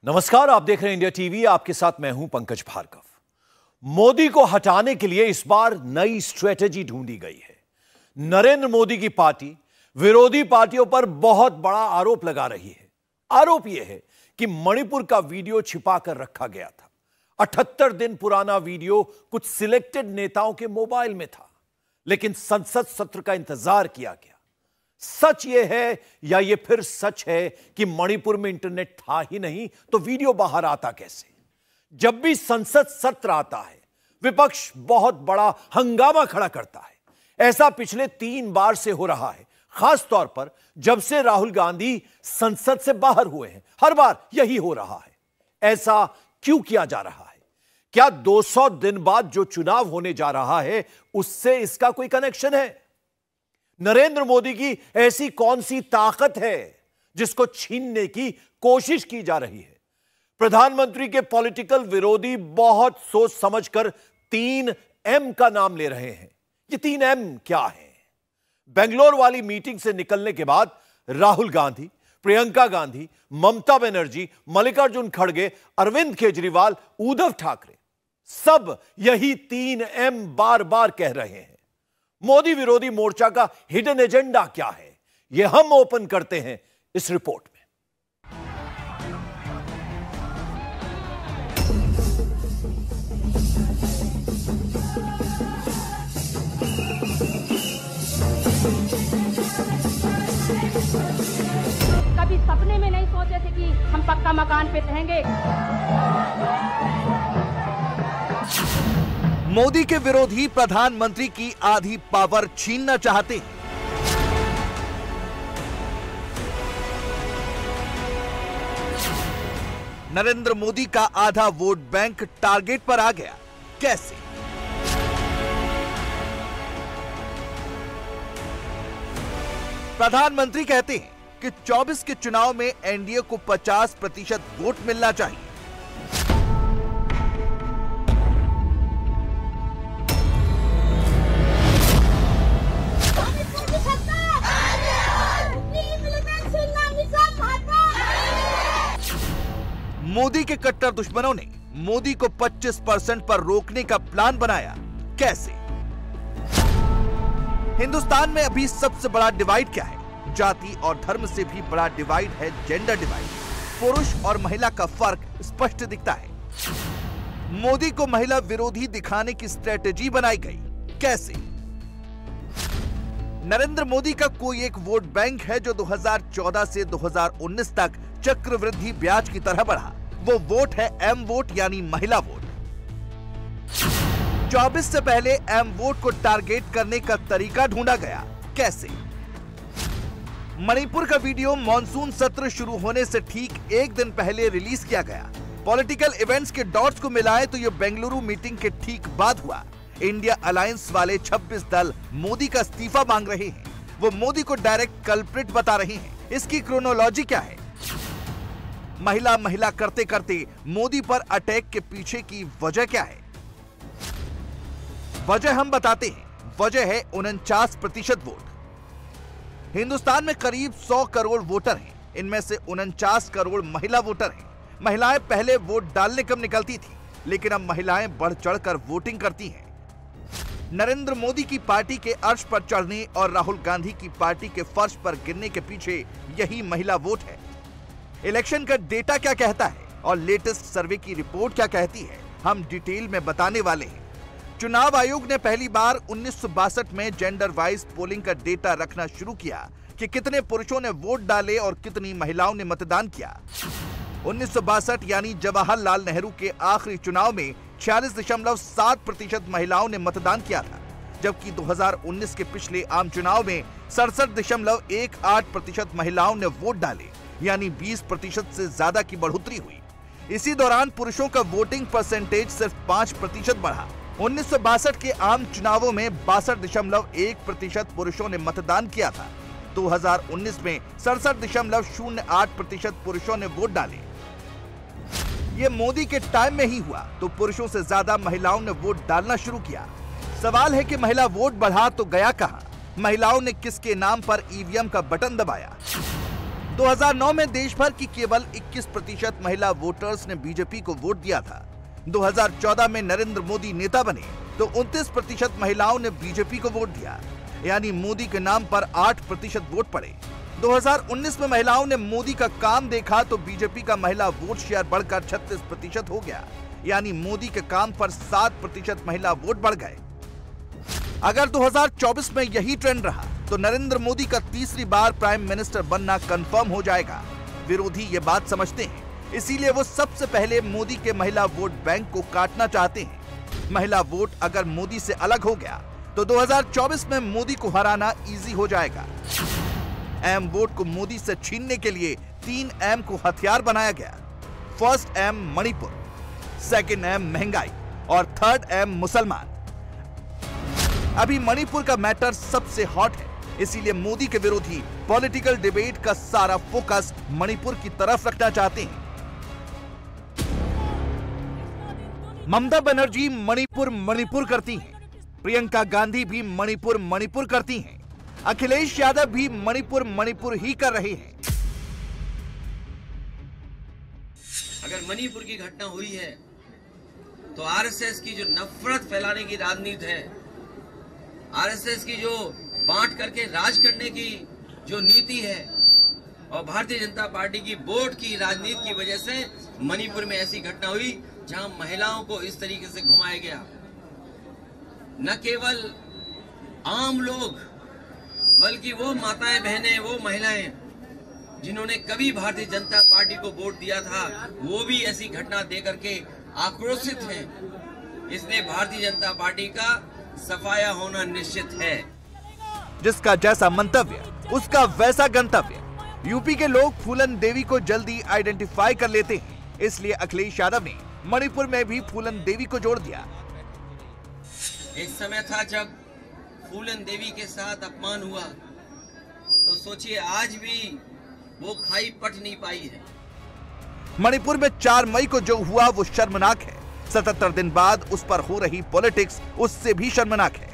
नमस्कार, आप देख रहे हैं इंडिया टीवी। आपके साथ मैं हूं पंकज भार्गव। मोदी को हटाने के लिए इस बार नई स्ट्रेटेजी ढूंढी गई है। नरेंद्र मोदी की पार्टी विरोधी पार्टियों पर बहुत बड़ा आरोप लगा रही है। आरोप यह है कि मणिपुर का वीडियो छिपा कर रखा गया था। 78 दिन पुराना वीडियो कुछ सिलेक्टेड नेताओं के मोबाइल में था, लेकिन संसद सत्र का इंतजार किया गया। सच यह है या यह फिर सच है कि मणिपुर में इंटरनेट था ही नहीं तो वीडियो बाहर आता कैसे? जब भी संसद सत्र आता है, विपक्ष बहुत बड़ा हंगामा खड़ा करता है। ऐसा पिछले 3 बार से हो रहा है, खास तौर पर जब से राहुल गांधी संसद से बाहर हुए हैं। हर बार यही हो रहा है। ऐसा क्यों किया जा रहा है? क्या 200 दिन बाद जो चुनाव होने जा रहा है उससे इसका कोई कनेक्शन है? नरेंद्र मोदी की ऐसी कौन सी ताकत है जिसको छीनने की कोशिश की जा रही है? प्रधानमंत्री के पॉलिटिकल विरोधी बहुत सोच समझकर 3 M का नाम ले रहे हैं। ये 3 M क्या है? बेंगलोर वाली मीटिंग से निकलने के बाद राहुल गांधी, प्रियंका गांधी, ममता बनर्जी, मल्लिकार्जुन खड़गे, अरविंद केजरीवाल, उद्धव ठाकरे, सब यही 3 M बार बार कह रहे हैं। मोदी विरोधी मोर्चा का हिडन एजेंडा क्या है, यह हम ओपन करते हैं इस रिपोर्ट में। कभी सपने में नहीं सोचे थे कि हम पक्का मकान पे रहेंगे। मोदी के विरोधी प्रधानमंत्री की आधी पावर छीनना चाहते हैं। नरेंद्र मोदी का आधा वोट बैंक टारगेट पर आ गया। कैसे? प्रधानमंत्री कहते हैं कि 24 के चुनाव में एनडीए को 50% वोट मिलना चाहिए। मोदी के कट्टर दुश्मनों ने मोदी को 25% पर रोकने का प्लान बनाया। कैसे? हिंदुस्तान में अभी सबसे बड़ा डिवाइड क्या है? जाति और धर्म से भी बड़ा डिवाइड है जेंडर डिवाइड। पुरुष और महिला का फर्क स्पष्ट दिखता है। मोदी को महिला विरोधी दिखाने की स्ट्रेटेजी बनाई गई। कैसे? नरेंद्र मोदी का कोई एक वोट बैंक है जो 2014 से 2019 तक चक्रवृद्धि ब्याज की तरह बढ़ा। वो वोट है M वोट, यानी महिला वोट। 24 से पहले M वोट को टारगेट करने का तरीका ढूंढा गया। कैसे? मणिपुर का वीडियो मॉनसून सत्र शुरू होने से ठीक 1 दिन पहले रिलीज किया गया। पॉलिटिकल इवेंट्स के डॉट्स को मिलाए तो यह बेंगलुरु मीटिंग के ठीक बाद हुआ। इंडिया अलायंस वाले 26 दल मोदी का इस्तीफा मांग रहे हैं। वो मोदी को डायरेक्ट कल्प्रिट बता रहे हैं। इसकी क्रोनोलॉजी क्या है? महिला महिला करते करते मोदी पर अटैक के पीछे की वजह क्या है? वजह हम बताते हैं। वजह है 49% वोट। हिंदुस्तान में करीब 100 करोड़ वोटर हैं। इनमें से 49 करोड़ महिला वोटर हैं। महिलाएं पहले वोट डालने कब निकलती थी, लेकिन अब महिलाएं बढ़ चढ़कर वोटिंग करती हैं। नरेंद्र मोदी की पार्टी के अर्श पर चढ़ने और राहुल गांधी की पार्टी के फर्श पर गिरने के पीछे यही महिला वोट है। इलेक्शन का डेटा क्या कहता है और लेटेस्ट सर्वे की रिपोर्ट क्या कहती है, हम डिटेल में बताने वाले हैं। चुनाव आयोग ने पहली बार 1962 में जेंडर वाइज पोलिंग का डेटा रखना शुरू किया कि कितने पुरुषों ने वोट डाले और कितनी महिलाओं ने मतदान किया। 1962 यानी जवाहरलाल नेहरू के आखिरी चुनाव में 46.7% महिलाओं ने मतदान किया था, जबकि 2019 के पिछले आम चुनाव में 67.18% महिलाओं ने वोट डाले, यानी 20% से ज्यादा की बढ़ोतरी हुई। इसी दौरान पुरुषों का वोटिंग परसेंटेज सिर्फ 5% बढ़ा। 1962 के आम चुनावों में 62.1% पुरुषों ने मतदान किया था। 2019 में 67.08% पुरुषों ने वोट डाले। ये मोदी के टाइम में ही हुआ तो पुरुषों से ज्यादा महिलाओं ने वोट डालना शुरू किया। सवाल है कि महिला वोट बढ़ा तो गया कहां? महिलाओं ने किसके नाम पर ईवीएम का बटन दबाया? 2009 में देश भर की केवल 21% महिला वोटर्स ने बीजेपी को वोट दिया था। 2014 में नरेंद्र मोदी नेता बने तो 29% महिलाओं ने बीजेपी को वोट दिया, यानी मोदी के नाम पर 8% वोट पड़े। 2019 में महिलाओं ने मोदी का काम देखा तो बीजेपी का महिला वोट शेयर बढ़कर 36% हो गया, यानी मोदी के काम पर 7% महिला वोट बढ़ गए। अगर 2024 में यही ट्रेंड रहा तो नरेंद्र मोदी का तीसरी बार प्राइम मिनिस्टर बनना कंफर्म हो जाएगा। विरोधी ये बात समझते हैं, इसीलिए वो सबसे पहले मोदी के महिला वोट बैंक को काटना चाहते हैं। महिला वोट अगर मोदी से अलग हो गया तो 2024 में मोदी को हराना इजी हो जाएगा। एम वोट को मोदी से छीनने के लिए 3 एम को हथियार बनाया गया। First M Manipur, second M महंगाई और थर्ड एम मुसलमान। अभी मणिपुर का मैटर सबसे हॉट है, इसीलिए मोदी के विरोधी पॉलिटिकल डिबेट का सारा फोकस मणिपुर की तरफ रखना चाहते हैं। ममता बनर्जी मणिपुर करती हैं, प्रियंका गांधी भी मणिपुर करती हैं, अखिलेश यादव भी मणिपुर ही कर रहे हैं। अगर मणिपुर की घटना हुई है तो आरएसएस की जो नफरत फैलाने की राजनीति है, आरएसएस की जो बांट करके राज करने की जो नीति है और भारतीय जनता पार्टी की वोट की राजनीति की वजह से मणिपुर में ऐसी घटना हुई जहां महिलाओं को इस तरीके से घुमाया गया। न केवल आम लोग बल्कि वो माताएं बहनें, वो महिलाएं जिन्होंने कभी भारतीय जनता पार्टी को वोट दिया था, वो भी ऐसी घटना देकर के आक्रोशित हैं। इसलिए भारतीय जनता पार्टी का सफाया होना निश्चित है। जिसका जैसा मंतव्य उसका वैसा गंतव्य। यूपी के लोग फूलन देवी को जल्दी आइडेंटिफाई कर लेते हैं, इसलिए अखिलेश यादव ने मणिपुर में भी फूलन देवी को जोड़ दिया। एक समय था जब फूलन देवी के साथ अपमान हुआ, तो सोचिए आज भी वो खाई पट नहीं पाई है। मणिपुर में 4 मई को जो हुआ वो शर्मनाक है। 77 दिन बाद उस पर हो रही पॉलिटिक्स उससे भी शर्मनाक है।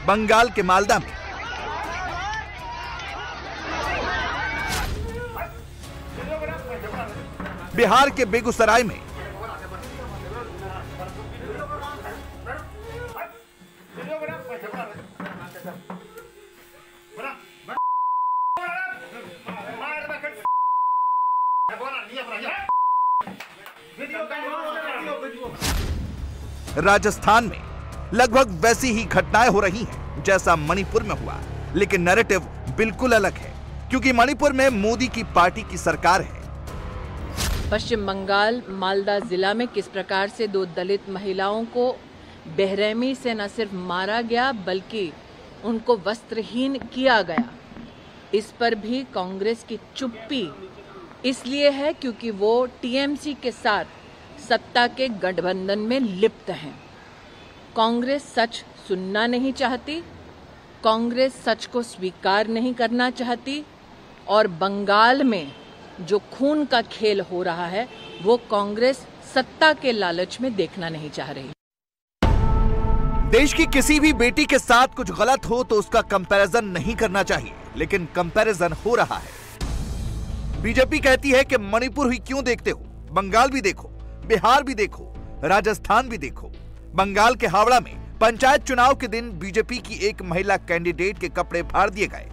बंगाल के मालदा में बिहार के बेगूसराय में राजस्थान में लगभग वैसी ही घटनाएं हो रही हैं जैसा मणिपुर में हुआ, लेकिन नैरेटिव बिल्कुल अलग है क्योंकि मणिपुर में मोदी की पार्टी की सरकार है। पश्चिम बंगाल मालदा जिला में किस प्रकार से 2 दलित महिलाओं को बेरहमी से न सिर्फ मारा गया बल्कि उनको वस्त्रहीन किया गया, इस पर भी कांग्रेस की चुप्पी इसलिए है क्योंकि वो टीएमसी के साथ सत्ता के गठबंधन में लिप्त हैं। कांग्रेस सच सुनना नहीं चाहती, कांग्रेस सच को स्वीकार नहीं करना चाहती और बंगाल में जो खून का खेल हो रहा है वो कांग्रेस सत्ता के लालच में देखना नहीं चाह रही। देश की किसी भी बेटी के साथ कुछ गलत हो तो उसका कंपैरिजन नहीं करना चाहिए, लेकिन कंपैरिजन हो रहा है। बीजेपी कहती है कि मणिपुर ही क्यों देखते हो, बंगाल भी देखो, बिहार भी देखो, राजस्थान भी देखो। बंगाल के हावड़ा में पंचायत चुनाव के दिन बीजेपी की एक महिला कैंडिडेट के कपड़े फाड़ दिए गए।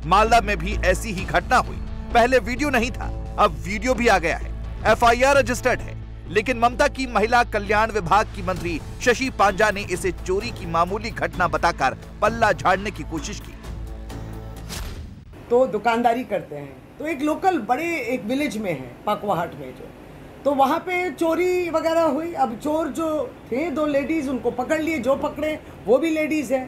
मालदा में भी ऐसी ही घटना हुई। पहले वीडियो नहीं था, अब वीडियो भी आ गया है। एफआईआर रजिस्टर्ड है, लेकिन ममता की महिला कल्याण विभाग की मंत्री शशि पांजा ने इसे चोरी की मामूली घटना बताकर पल्ला झाड़ने की कोशिश की। तो दुकानदारी करते हैं, तो एक लोकल बड़े एक विलेज में है पकवाहट में, तो वहाँ पे चोरी वगैरह हुई। अब चोर जो थे 2 लेडीज, उनको पकड़ लिए, जो पकड़े वो भी लेडीज है।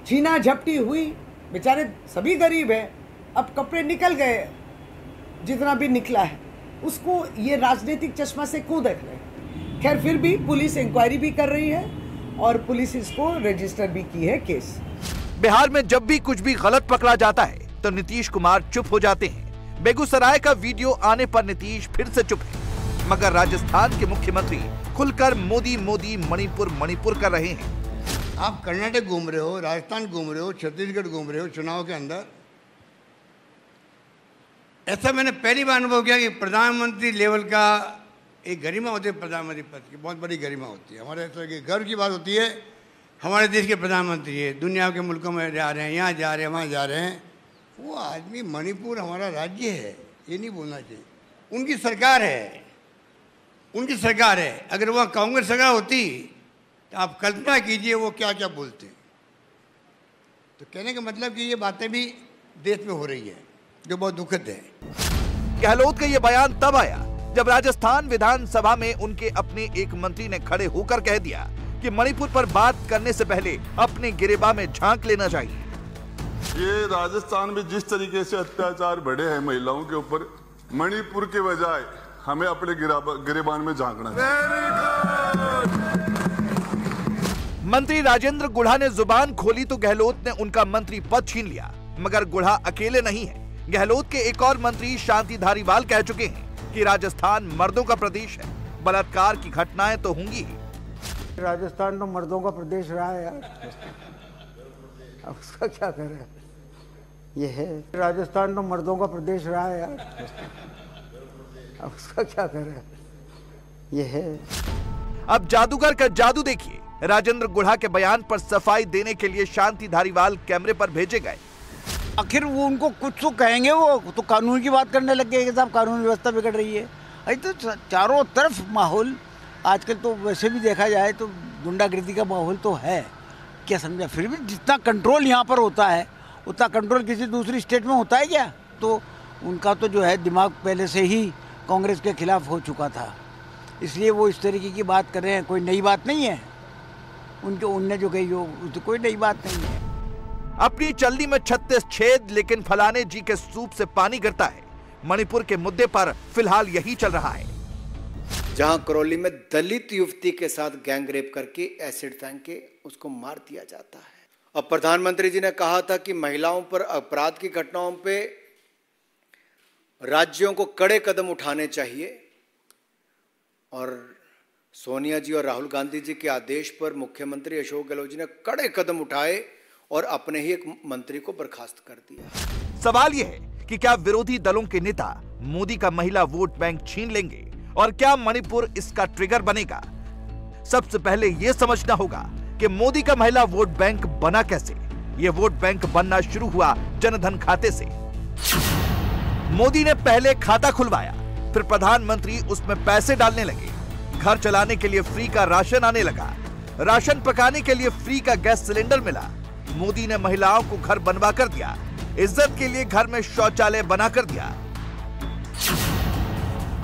छीना झपटी हुई, बेचारे सभी गरीब है। अब कपड़े निकल गए, जितना भी निकला है उसको ये राजनीतिक चश्मा से क्यों देख रहे हैं। खैर फिर भी पुलिस इंक्वायरी भी कर रही है और पुलिस इसको रजिस्टर भी की है केस। बिहार में जब भी कुछ भी गलत पकड़ा जाता है तो नीतीश कुमार चुप हो जाते हैं। बेगूसराय का वीडियो आने पर नीतीश फिर से चुप है, मगर राजस्थान के मुख्यमंत्री खुलकर मोदी मोदी मणिपुर कर रहे हैं। आप कर्नाटक घूम रहे हो, राजस्थान घूम रहे हो, छत्तीसगढ़ घूम रहे हो चुनाव के अंदर, ऐसा मैंने पहली बार अनुभव किया कि प्रधानमंत्री लेवल का एक गरिमा होती है, प्रधानमंत्री पद की बहुत बड़ी गरिमा होती है। हमारे ऐसा कि गर्व की बात होती है, हमारे देश के प्रधानमंत्री है, दुनिया के मुल्कों में जा रहे हैं, यहाँ जा रहे हैं, वहाँ जा रहे हैं। वो आदमी, मणिपुर हमारा राज्य है, ये नहीं बोलना चाहिए। उनकी सरकार है, उनकी सरकार है। अगर वहाँ कांग्रेस सरकार होती तो आप कल्पना कीजिए वो क्या क्या बोलते। तो कहने का मतलब कि ये बातें भी देश में हो रही है, जो बहुत दुखद है। गहलोत का ये बयान तब आया जब राजस्थान विधानसभा में उनके अपने एक मंत्री ने खड़े होकर कह दिया कि मणिपुर पर बात करने से पहले अपने गिरेबान में झांक लेना चाहिए। ये राजस्थान में जिस तरीके से अत्याचार बढ़े हैं महिलाओं के ऊपर, मणिपुर के बजाय हमें अपने गिरेबान में झांकना है। मंत्री राजेंद्र गुढ़ा ने जुबान खोली तो गहलोत ने उनका मंत्री पद छीन लिया। मगर गुढ़ा अकेले नहीं है। गहलोत के एक और मंत्री शांति धारीवाल कह चुके हैं कि राजस्थान मर्दों का प्रदेश है, बलात्कार की घटनाएं तो होंगी ही। राजस्थान तो मर्दों का प्रदेश रहा है यार, अब उसका क्या करें। ये है, राजस्थान तो मर्दों का प्रदेश रहा है यार, अब उसका क्या करें। ये है। अब जादूगर का जादू देखिए। राजेंद्र गुढ़ा के बयान पर सफाई देने के लिए शांति धारीवाल कैमरे पर भेजे गए। आखिर वो उनको कुछ तो कहेंगे, वो तो कानून की बात करने लग गए कि साहब कानून व्यवस्था बिगड़ रही है। अरे तो चारों तरफ माहौल आजकल तो वैसे भी देखा जाए तो गुंडागर्दी का माहौल तो है, क्या समझा। फिर भी जितना कंट्रोल यहाँ पर होता है उतना कंट्रोल किसी दूसरी स्टेट में होता है क्या। तो उनका तो जो है दिमाग पहले से ही कांग्रेस के खिलाफ हो चुका था, इसलिए वो इस तरीके की बात कर रहे हैं। कोई नई बात नहीं है उनने जो कही हो, तो कोई नई बात नहीं है। अपनी चलनी में 36 छेद, लेकिन फलाने जी के सूप से पानी गिरता है। मणिपुर के मुद्दे पर फिलहाल यही चल रहा है, जहां करौली में दलित युवती के साथ गैंग रेप करके एसिड फेंक के उसको मार दिया जाता है। अब प्रधानमंत्री जी ने कहा था कि महिलाओं पर अपराध की घटनाओं पे राज्यों को कड़े कदम उठाने चाहिए, और सोनिया जी और राहुल गांधी जी के आदेश पर मुख्यमंत्री अशोक गहलोत जी ने कड़े कदम उठाए और अपने ही एक मंत्री को बर्खास्त कर दिया। सवाल यह है कि क्या विरोधी दलों के नेता मोदी का महिला वोट बैंक छीन लेंगे, और क्या मणिपुर इसका ट्रिगर बनेगा। सबसे पहले यह समझना होगा कि मोदी का महिला वोट बैंक बना कैसे। यह वोट बैंक बनना शुरू हुआ जनधन खाते से। मोदी ने पहले खाता खुलवाया, फिर प्रधानमंत्री उसमें पैसे डालने लगे। घर चलाने के लिए फ्री का राशन आने लगा, राशन पकाने के लिए फ्री का गैस सिलेंडर मिला। मोदी ने महिलाओं को घर बनवा कर दिया, इज्जत के लिए घर में शौचालय बना कर दिया।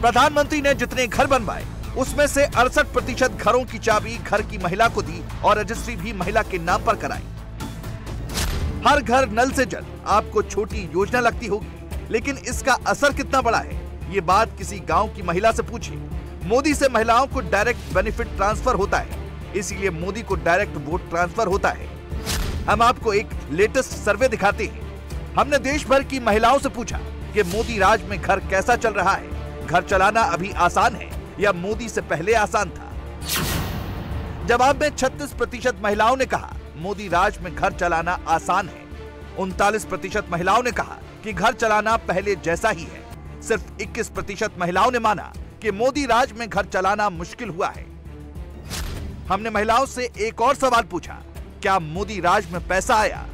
प्रधानमंत्री ने जितने घर बनवाए उसमें से 68% घरों की चाबी घर की महिला को दी और रजिस्ट्री भी महिला के नाम पर कराई। हर घर नल से जल आपको छोटी योजना लगती होगी, लेकिन इसका असर कितना बड़ा है ये बात किसी गांव की महिला से पूछिए। मोदी से महिलाओं को डायरेक्ट बेनिफिट ट्रांसफर होता है, इसीलिए मोदी को डायरेक्ट वोट ट्रांसफर होता है। हम आपको एक लेटेस्ट सर्वे दिखाते हैं। हमने देश भर की महिलाओं से पूछा कि मोदी राज में घर कैसा चल रहा है, घर चलाना अभी आसान है या मोदी से पहले आसान था। जवाब में 36% महिलाओं ने कहा मोदी राज में घर चलाना आसान है। 39% महिलाओं ने कहा कि घर चलाना पहले जैसा ही है। सिर्फ 21% महिलाओं ने माना कि मोदी राज में घर चलाना मुश्किल हुआ है। हमने महिलाओं से एक और सवाल पूछा, क्या मोदी राज में पैसा आया।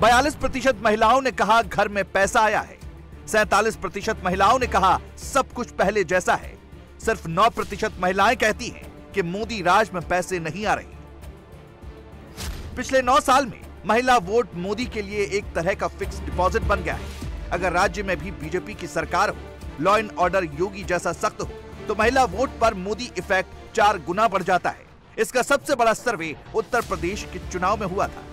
42% महिलाओं ने कहा घर में पैसा आया है। 47% महिलाओं ने कहा सब कुछ पहले जैसा है। सिर्फ 9% महिलाएं कहती हैं कि मोदी राज में पैसे नहीं आ रहे। पिछले 9 साल में महिला वोट मोदी के लिए एक तरह का फिक्स डिपॉजिट बन गया है। अगर राज्य में भी बीजेपी की सरकार हो, लॉ एंड ऑर्डर योगी जैसा सख्त हो, तो महिला वोट पर मोदी इफेक्ट 4 गुना बढ़ जाता है। इसका सबसे बड़ा सर्वे उत्तर प्रदेश के चुनाव में हुआ था।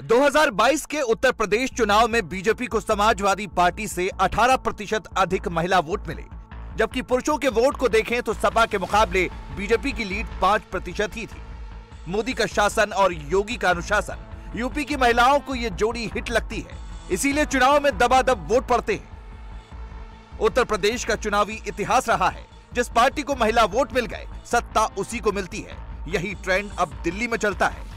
2022 के उत्तर प्रदेश चुनाव में बीजेपी को समाजवादी पार्टी से 18% अधिक महिला वोट मिले, जबकि पुरुषों के वोट को देखें तो सपा के मुकाबले बीजेपी की लीड 5% ही थी। मोदी का शासन और योगी का अनुशासन, यूपी की महिलाओं को यह जोड़ी हिट लगती है, इसीलिए चुनाव में दबादब वोट पड़ते हैं। उत्तर प्रदेश का चुनावी इतिहास रहा है, जिस पार्टी को महिला वोट मिल गए सत्ता उसी को मिलती है। यही ट्रेंड अब दिल्ली में चलता है।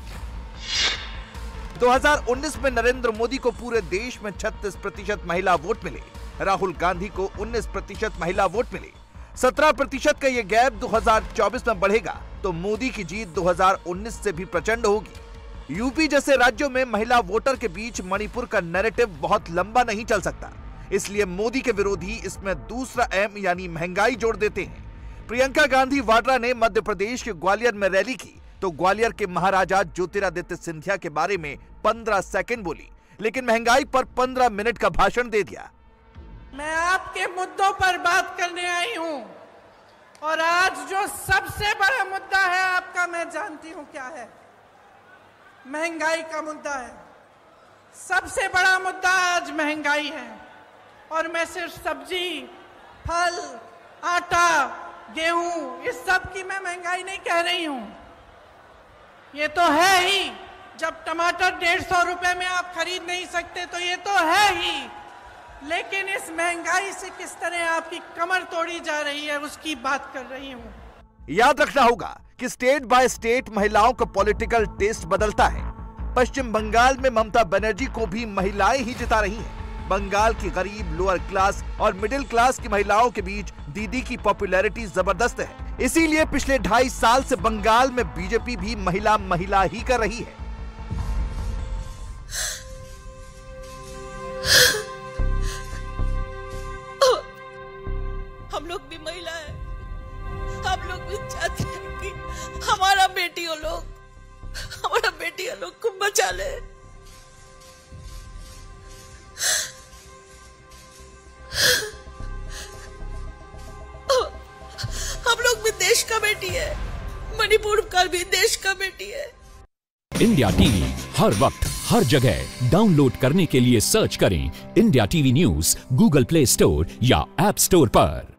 2019 में नरेंद्र मोदी को पूरे देश में 36% महिला वोट मिले, राहुल गांधी को 19% महिला वोट मिले। 17% का ये गैप 2024 में बढ़ेगा तो मोदी की जीत 2019 से भी प्रचंड होगी। यूपी जैसे राज्यों में महिला वोटर के बीच मणिपुर का नैरेटिव बहुत लंबा नहीं चल सकता, इसलिए मोदी के विरोधी इसमें दूसरा एम यानी महंगाई जोड़ देते हैं। प्रियंका गांधी वाड्रा ने मध्य प्रदेश के ग्वालियर में रैली की तो ग्वालियर के महाराजा ज्योतिरादित्य सिंधिया के बारे में 15 सेकंड बोली, लेकिन महंगाई पर 15 मिनट का भाषण दे दिया। मैं आपके मुद्दों पर बात करने आई हूं और आज जो सबसे बड़ा मुद्दा है आपका, मैं जानती हूं क्या है। महंगाई का मुद्दा है। सबसे बड़ा मुद्दा आज महंगाई है और मैं सिर्फ सब्जी, फल, आटा, गेहूं इस सब की मैं महंगाई नहीं कह रही हूं। ये तो है ही, जब टमाटर 150 रुपए में आप खरीद नहीं सकते तो ये तो है ही, लेकिन इस महंगाई से किस तरह आपकी कमर तोड़ी जा रही है उसकी बात कर रही हूं। याद रखना होगा कि स्टेट बाय स्टेट महिलाओं का पॉलिटिकल टेस्ट बदलता है। पश्चिम बंगाल में ममता बनर्जी को भी महिलाएं ही जिता रही हैं। बंगाल की गरीब, लोअर क्लास और मिडिल क्लास की महिलाओं के बीच दीदी की पॉपुलैरिटी जबरदस्त है। इसीलिए पिछले 2.5 साल से बंगाल में बीजेपी भी महिला ही कर रही है। हम लोग भी महिला है, हम लोग भी चाहते हैं कि हमारा बेटियों लोग को बचा ले। हम लोग भी देश का बेटी है, मणिपुर का भी देश का बेटी है। इंडिया टीवी हर वक्त हर जगह डाउनलोड करने के लिए सर्च करें India TV news Google play store या ऐप स्टोर पर।